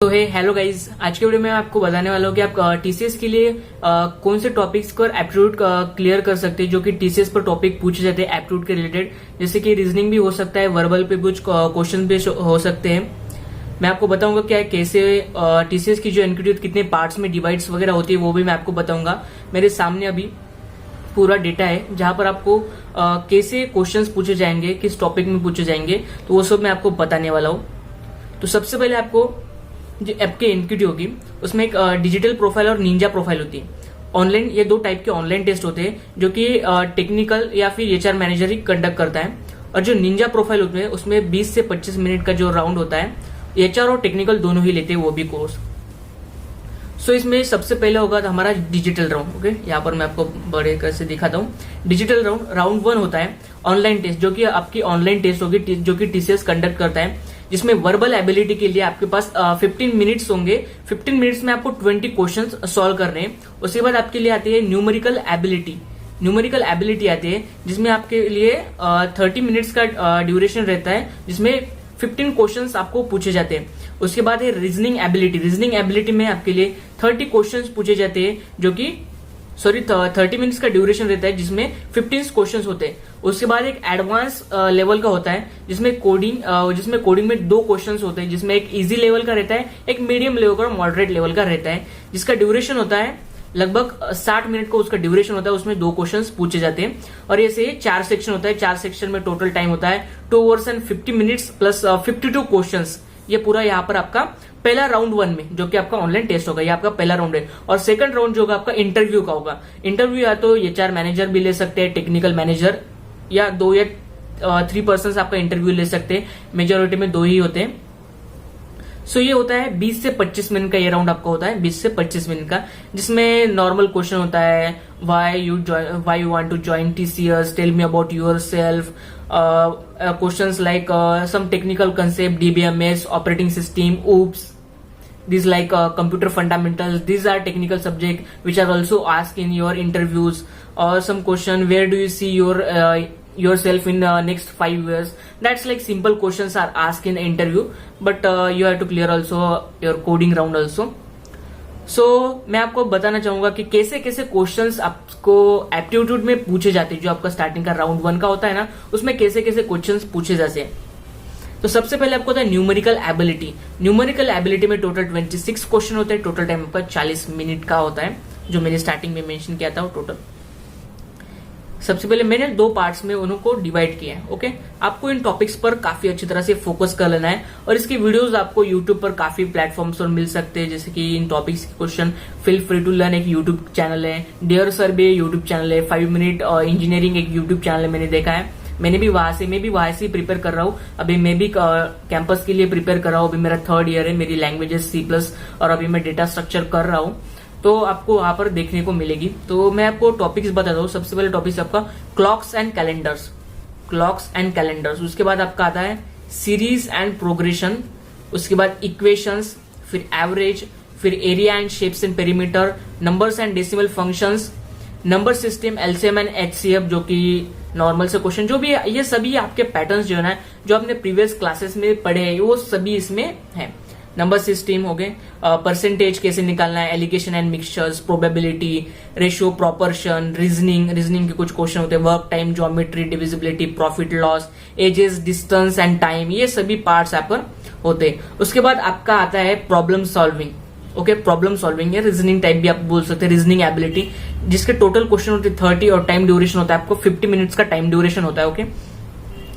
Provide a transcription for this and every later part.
सो हे hello guys, आज के video में आपको बताने वाला हूँ कि आप टीसीएस के लिए कौन से टॉपिक्स पर एप्टीट्यूड क्लियर कर सकते हैं जो कि टीसीएस पर टॉपिक पूछे जाते हैं एप्टीट्यूड के रिलेटेड। जैसे कि रीजनिंग भी हो सकता है, वर्बल पे कुछ क्वेश्चन भी हो सकते हैं। मैं आपको बताऊंगा क्या कैसे टीसीएस की जो एनक्यूटीज कितने पार्ट्स में डिवाइड्स वगैरह होती है वो भी मैं आपको बताऊंगा। मेरे सामने अभी पूरा डेटा है जहां पर आपको कैसे क्वेश्चंस पूछे जाएंगे, किस टॉपिक में पूछे जाएंगे, तो वो सब मैं आपको बताने वाला हूँ। तो सबसे पहले आपको जो ऐप की एनक्यूटी होगी उसमें एक डिजिटल प्रोफाइल और निंजा प्रोफाइल होती है। ऑनलाइन ये दो टाइप के ऑनलाइन टेस्ट होते हैं जो कि टेक्निकल या फिर एचआर मैनेजर ही कंडक्ट करता है। और जो निंजा प्रोफाइल होते हैं उसमें 20 से 25 मिनट का जो राउंड होता है, एचआर और टेक्निकल दोनों ही लेते हैं वो भी कोर्स। सो इसमें सबसे पहले होगा हमारा डिजिटल राउंड। ओके, यहाँ पर मैं आपको बड़े कैसे दिखाता हूँ। डिजिटल राउंड 1 होता है ऑनलाइन टेस्ट, जो कि आपकी ऑनलाइन टेस्ट होगी जो कि टीसीएस कंडक्ट करता है, जिसमें वर्बल एबिलिटी के लिए आपके पास 15 मिनट्स होंगे। 15 मिनट्स में आपको 20 क्वेश्चंस सॉल्व करने हैं। उसके बाद आपके लिए आती है न्यूमेरिकल एबिलिटी आती है जिसमें आपके लिए 30 मिनट्स का ड्यूरेशन रहता है, जिसमें 15 क्वेश्चंस आपको पूछे जाते हैं। उसके बाद है रीजनिंग एबिलिटी में आपके लिए 30 क्वेश्चंस पूछे जाते हैं, जो कि 30 मिनट्स का ड्यूरेशन रहता है, जिसमें 15 क्वेश्चंस होते हैं। उसके बाद एक एडवांस लेवल का होता है जिसमें कोडिंग में 2 क्वेश्चंस होते हैं, जिसमें एक इजी लेवल का रहता है, एक मीडियम लेवल का और मॉडरेट लेवल का रहता है, जिसका ड्यूरेशन होता है लगभग 60 मिनट का उसका ड्यूरेशन होता है। उसमें 2 क्वेश्चंस पूछे जाते हैं और ऐसे 4 सेक्शन होता है। 4 सेक्शन में टोटल टाइम होता है 2 hours and 50 minutes plus 52 questions. ये पूरा यहाँ पर आपका पहला राउंड 1 में जो कि आपका ऑनलाइन टेस्ट होगा, ये आपका पहला राउंड है। और सेकंड राउंड जो होगा आपका इंटरव्यू का होगा। इंटरव्यू या तो एचआर मैनेजर भी ले सकते हैं, टेक्निकल मैनेजर, या 2 या 3 पर्सन आपका इंटरव्यू ले सकते हैं। मेजोरिटी में 2 ही होते हैं। सो ये होता है 20 से 25 मिनट का, ये राउंड आपका होता है 20 से 25 मिनट का, जिसमें नॉर्मल क्वेश्चन होता है why you want to join TCS, tell me about yourself, questions like some technical concept, DBMS, operating system, OOPS, these like computer fundamentals. These are technical subject which are also asked in your interviews. Or some question, where do you see yourself in next 5 years? That's like simple questions are asked in interview, but you have to clear also your coding round also. सो मैं आपको बताना चाहूंगा कि कैसे कैसे questions आपको aptitude में पूछे जाते हैं। जो आपका स्टार्टिंग का राउंड 1 का होता है ना, उसमें कैसे कैसे क्वेश्चंस पूछे जाते हैं। तो सबसे पहले आपको होता है न्यूमेरिकल एबिलिटी में टोटल 26 क्वेश्चन होते हैं। टोटल टाइम आपका 40 मिनट का होता है, जो मैंने स्टार्टिंग में मेंशन किया था वो टोटल। सबसे पहले मैंने 2 पार्ट्स में उनको डिवाइड किया है। ओके, आपको इन टॉपिक्स पर काफी अच्छी तरह से फोकस कर लेना है और इसकी वीडियोस आपको यूट्यूब पर काफी प्लेटफॉर्म्स पर मिल सकते हैं। जैसे कि इन टॉपिक्स के question feel free to learn एक यूट्यूब चैनल है, डियर सर भी यूट्यूब चैनल है, 5 मिनट इंजीनियरिंग एक यूट्यूब चैनल है, मैंने देखा है। मैं भी वहां से प्रिपेयर कर रहा हूँ। अभी मैं भी कैंपस के लिए प्रिपेयर कर रहा हूँ। अभी मेरा 3rd ईयर है, मेरी लैंग्वेजेस C+, और अभी मैं डेटा स्ट्रक्चर कर रहा हूँ, तो आपको वहां पर देखने को मिलेगी। तो मैं आपको टॉपिक्स बताता हूँ। सबसे पहले टॉपिक आपका क्लॉक्स एंड कैलेंडर्स। उसके बाद आपका आता है सीरीज एंड प्रोग्रेशन। उसके बाद इक्वेशंस, फिर एवरेज, फिर area and shapes and perimeter, numbers and decimal functions, number system, LCM and HCF, जो कि नॉर्मल से क्वेश्चन जो भी है, ये सभी आपके पैटर्न्स जो है ना, जो आपने प्रीवियस क्लासेस में पढ़े हैं, वो सभी इसमें है। नंबर सिस्टम हो गए, परसेंटेज कैसे निकालना है, alligation and mixtures, probability, ratio, proportion, reasoning के कुछ क्वेश्चन होते हैं, work time, geometry, divisibility, profit loss, ages, distance and time, ये सभी पार्ट्स यहाँ पर होते हैं। उसके बाद आपका आता है problem solving. Okay, problem solving है रीजनिंग टाइप भी आप बोल सकते हैं, रीजनिंग एबिलिटी, जिसके टोटल क्वेश्चन होते हैं 30 और टाइम ड्यूरेशन होता है आपको 50 मिनट्स का टाइम ड्यूरेशन होता है। ओके,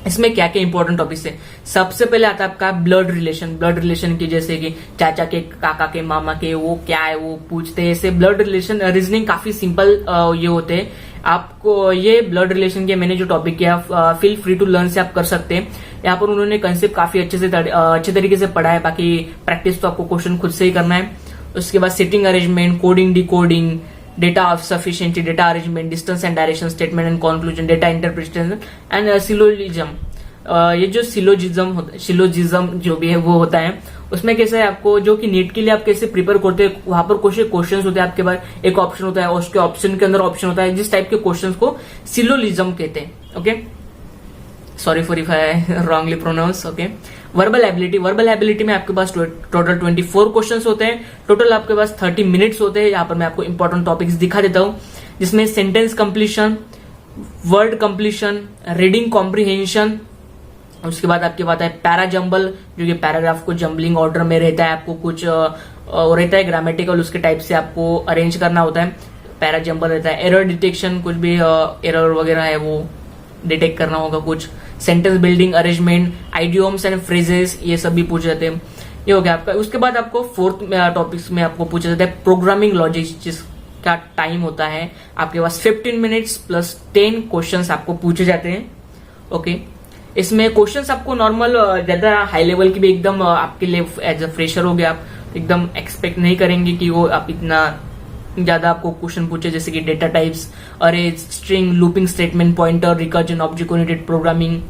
इसमें क्या क्या इंपॉर्टेंट टॉपिक्स है। सबसे पहले आता है आपका ब्लड रिलेशन की, जैसे कि चाचा के, काका के, मामा के, वो क्या है वो पूछते हैं। ऐसे ब्लड रिलेशन रीजनिंग काफी सिंपल ये होते हैं। आपको ये ब्लड रिलेशन के मैंने जो टॉपिक किया, फील फ्री टू लर्न से आप कर सकते हैं। यहाँ पर उन्होंने कंसेप्ट काफी अच्छे तरीके से पढ़ा है, बाकी प्रैक्टिस तो आपको क्वेश्चन खुद से ही करना है। उसके बाद sitting arrangement, coding, decoding, data of sufficiency, data arrangement, distance and direction, statement and conclusion, data interpretation and syllogism. ये जो सिलोजिज्म जो भी है वो होता है, उसमें कैसे है आपको, जो कि नीट के लिए आप कैसे प्रिपेयर करते हैं, वहां पर कुछ क्वेश्चंस होते हैं आपके पास, एक ऑप्शन होता है और उसके ऑप्शन के अंदर ऑप्शन होता है, जिस टाइप के क्वेश्चंस को सिलोजिज्म कहते हैं। Okay, sorry for if I wrongly pronounce. Okay, verbal ability में आपके पास टोटल 24 क्वेश्चंस होते हैं। टोटल आपके पास 30 मिनट्स होते हैं। यहाँ पर मैं आपको इंपॉर्टेंट टॉपिक्स दिखा देता हूं, जिसमें sentence completion, word completion, reading comprehension, उसके बाद आपके बात है पैरा जंबल, जो कि पैराग्राफ को जंबलिंग ऑर्डर में रहता है, आपको कुछ रहता है ग्रामेटिकल, उसके टाइप से आपको अरेंज करना होता है। पैरा जंबल रहता है, एरर डिटेक्शन, कुछ भी एरर वगैरह है वो डिटेक्ट करना होगा, कुछ sentence building, arrangement, idioms and phrases, ये सब भी पूछे जाते हैं। ये हो गया आपका। उसके बाद आपको फोर्थ टॉपिक्स में आपको पूछा जाता है प्रोग्रामिंग लॉजिक, जिसका टाइम होता है आपके पास 15 मिनट्स प्लस 10 क्वेश्चंस आपको पूछे जाते हैं। ओके, इसमें क्वेश्चंस आपको नॉर्मल ज्यादा हाई लेवल की भी एकदम आपके लिए एज अ फ्रेशर हो गया, आप एकदम एक्सपेक्ट नहीं करेंगे कि वो आप इतना ज्यादा आपको क्वेश्चन पूछे, जैसे कि data types, arrays, string, looping statement, pointer, recursion, object oriented programming,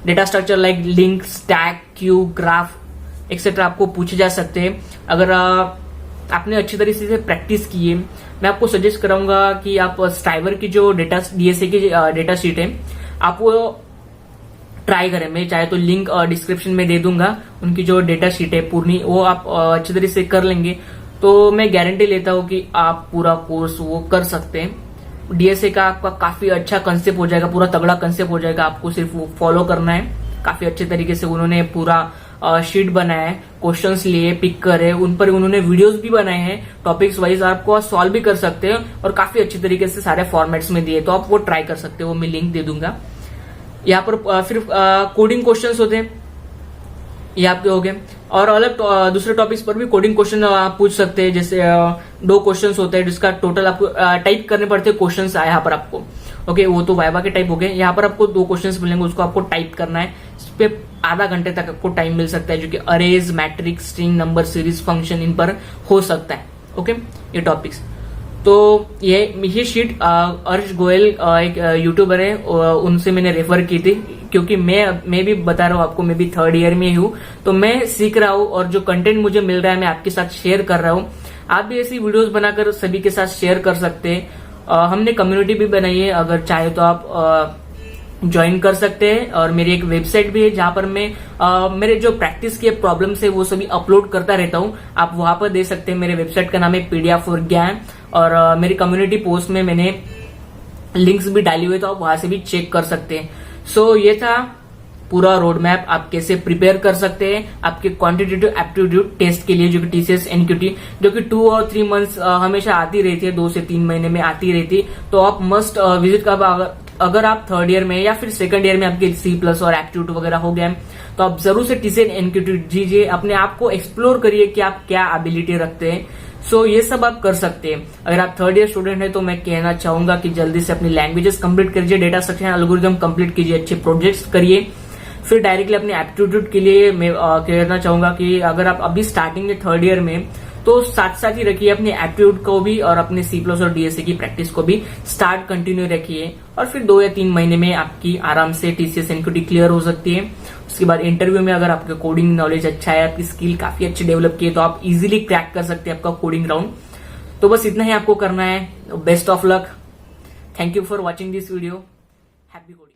data structure like link, stack, Q, graph etcetera आपको पूछे जा सकते हैं। अगर आपने अच्छी तरीके से प्रैक्टिस की है, मैं आपको सजेस्ट कराऊंगा कि आप स्ट्राइवर की जो डेटा डीएसए की डेटा शीट है आप वो ट्राई करें। मैं चाहे तो लिंक डिस्क्रिप्शन में दे दूंगा, उनकी जो डेटा शीट है पूरी, वो आप अच्छी तरीके से कर लेंगे तो मैं गारंटी लेता हूं कि आप पूरा कोर्स वो कर सकते हैं। डीएसए का आपका काफी अच्छा कंसेप्ट हो जाएगा, पूरा तगड़ा कंसेप्ट हो जाएगा, आपको सिर्फ वो फॉलो करना है। काफी अच्छे तरीके से उन्होंने पूरा शीट बनाया है, क्वेश्चंस लिए, पिक करे, उन पर उन्होंने वीडियोस भी बनाए हैं, टॉपिक्स वाइज आपको सॉल्व भी कर सकते हैं और काफी अच्छी तरीके से सारे फॉर्मेट्स में दिए, तो आप वो ट्राई कर सकते हो, वो मैं लिंक दे दूंगा। यहाँ पर फिर कोडिंग क्वेश्चंस होते हैं, ये आपके हो गए। और अलग दूसरे टॉपिक्स पर भी कोडिंग क्वेश्चन आप पूछ सकते हैं, जैसे 2 क्वेश्चंस होते हैं जिसका टोटल आपको टाइप करने पड़ते हैं क्वेश्चंस यहाँ पर आपको। ओके, वो तो वाइवा के टाइप हो गए। यहाँ पर आपको 2 क्वेश्चंस मिलेंगे, उसको आपको टाइप करना है। इस पे आधा घंटे तक आपको टाइम मिल सकता है, जो कि arrays, matrix, string, number series, function, इन पर हो सकता है। ओके, ये टॉपिक्स। तो ये शीट अर्श गोयल एक यूट्यूबर है, उनसे मैंने रेफर की थी, क्योंकि मैं भी बता रहा हूँ आपको, मैं भी 3rd ईयर में हूँ, तो मैं सीख रहा हूँ और जो कंटेंट मुझे मिल रहा है मैं आपके साथ शेयर कर रहा हूँ। आप भी ऐसी वीडियोस बनाकर सभी के साथ शेयर कर सकते हैं। हमने कम्युनिटी भी बनाई है, अगर चाहे तो आप ज्वाइन कर सकते हैं। और मेरी एक वेबसाइट भी है जहां पर मैं मेरे जो प्रैक्टिस के प्रॉब्लम्स है वो सभी अपलोड करता रहता हूं, आप वहां पर दे सकते हैं। मेरे वेबसाइट का नाम है पीडीएफ फॉर ज्ञान, और मेरी कम्युनिटी पोस्ट में मैंने लिंक्स भी डाली हुई, तो आप वहां से भी चेक कर सकते हैं। सो ये था पूरा रोड मैप, आप कैसे प्रिपेयर कर सकते हैं आपके क्वांटिटेटिव एप्टीट्यूड टेस्ट के लिए, जो कि टीसीएस एनक्यूटी, जो कि 2 और 3 मंथ्स हमेशा आती रहती है, 2 से 3 महीने में आती रहती है। तो आप मस्ट विजिट कर, अगर आप 3rd ईयर में या फिर 2nd ईयर में आपके C+ और एप्टीट्यूड वगैरह हो गया तो आप जरूर से टीसीएस एनक्यूटी दीजिए, अपने आप को एक्सप्लोर करिए कि आप क्या एबिलिटी रखते हैं। सो ये सब आप कर सकते हैं। अगर आप 3rd ईयर स्टूडेंट है तो मैं कहना चाहूंगा कि जल्दी से अपनी लैंग्वेजेस कंप्लीट कीजिए, डेटा स्ट्रक्चर एल्गोरिथम कंप्लीट कीजिए, अच्छे प्रोजेक्ट्स करिए, फिर डायरेक्टली अपने एप्टीट्यूड के लिए मैं कहना चाहूंगा कि अगर आप अभी स्टार्टिंग में 3rd ईयर में, तो साथ साथ ही रखिए अपने एप्टीट्यूड को भी और अपने C+ और डीएसए की प्रैक्टिस को भी स्टार्ट कंटिन्यू रखिए, और फिर 2 या 3 महीने में आपकी आराम से टीसीएस एनक्यूटी क्लियर हो सकती है। उसके बाद इंटरव्यू में अगर आपका कोडिंग नॉलेज अच्छा है, आपकी स्किल काफी अच्छी डेवलप की है, तो आप इजीली क्रैक कर सकते हैं आपका कोडिंग राउंड। तो बस इतना ही आपको करना है। Best of luck. Thank you for watching this video. Happy coding.